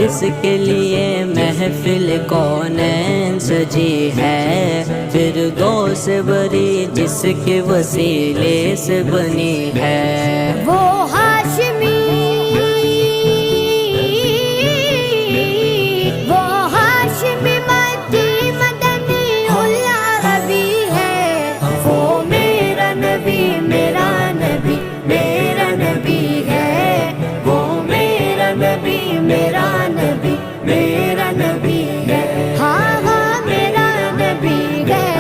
جس کے لیے محفل کونین سجی ہے، فردوس بری جس کے وسیلے سے بنی ہے، وہ ہاشمی مکی مدنی العربی ہے، وہ میرا نبی میرا نبی میرا نبی ہے، وہ میرا نبی میرا نبی میرا نبی ہے، ہاں ہاں میرا نبی ہے،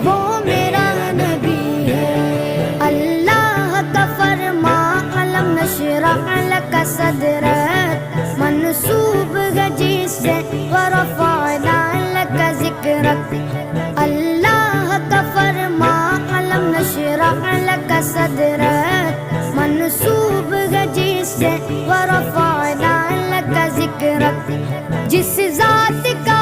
وہ میرا نبی ہے۔ اللہ کا فرما علم نشرح لک صدرک، منسوب ہے جس سے ورفعنا لک ذکرک، اللہ کا فرما علم نشرح لک صدرک، منسوب ہے جس سے ورفعنا لک ذکرک، جس ذات کا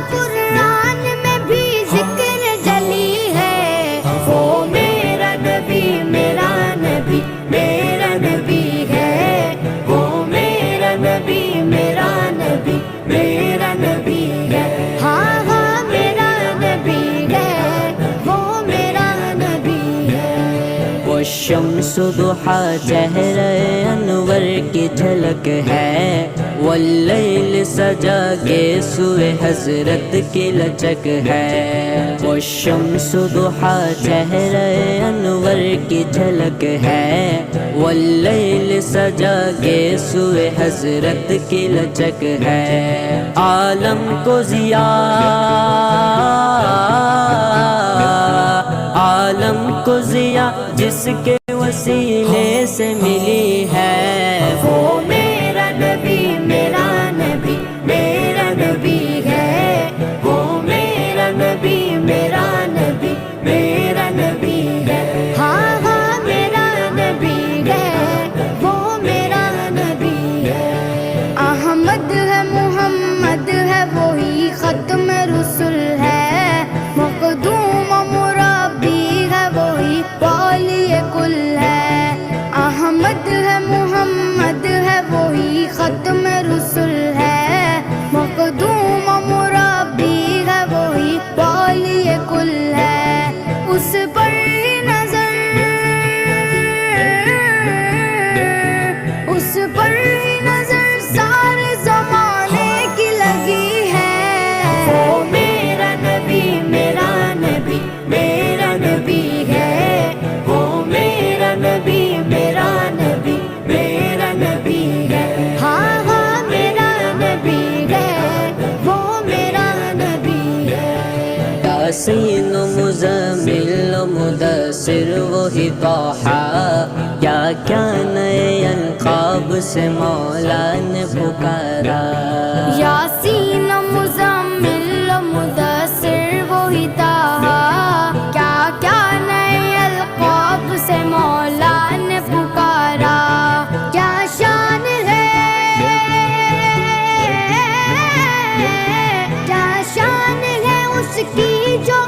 قرآن میں بھی ذکر جلی ہے، وہ میرا نبی میرا نبی میرا نبی ہے، وہ میرا نبی میرا نبی میرا نبی ہے، ہاں ہاں میرا نبی ہے، وہ میرا نبی ہے۔ والشمس ضحیٰ چہرہ انور کی جھلک ہے، واللیل سجا کے سوئے حضرت کی لچک ہے، والشمس ضحیٰ چہرہ انور کی جھلک ہے، واللیل سجا کے سوئے حضرت کی لچک ہے، عالم کو ضیاء جس کے وسیلے سے ملی ہے، وہ میرا نبی میرا نبی میرا نبی ہے، وہ میرا نبی میرا نبی میرا نبی ہے، ہاں ہاں میرا نبی ہے، وہ میرا نبی ہے۔ احمد ہے محمد ہے وہی ختم رسول ہے، مقدوم مربی ہے وہی والی کل ہے، احمد ہے محمد ہے وہی ختم رسول ہے، مقدوم مربی ہے وہی والی کل ہے، اس پر نظر سارے زمانے کی لگی ہے، وہ میرا نبی میرا نبی میرا نبی ہے، وہ میرا نبی میرا نبی میرا نبی ہے، ہاں ہاں میرا نبی ہے، وہ میرا نبی ہے۔ یاسین و مزمل و مدثر وہی طٰہٰ، کیا کیا نئے القاب سے مولا نے پکارا، یاسین و مزمل و مدثر وہی طٰہٰ، کیا کیا نئے القاب سے مولا نے پکارا، کیا شان ہے کیا شان ہے اس کی جو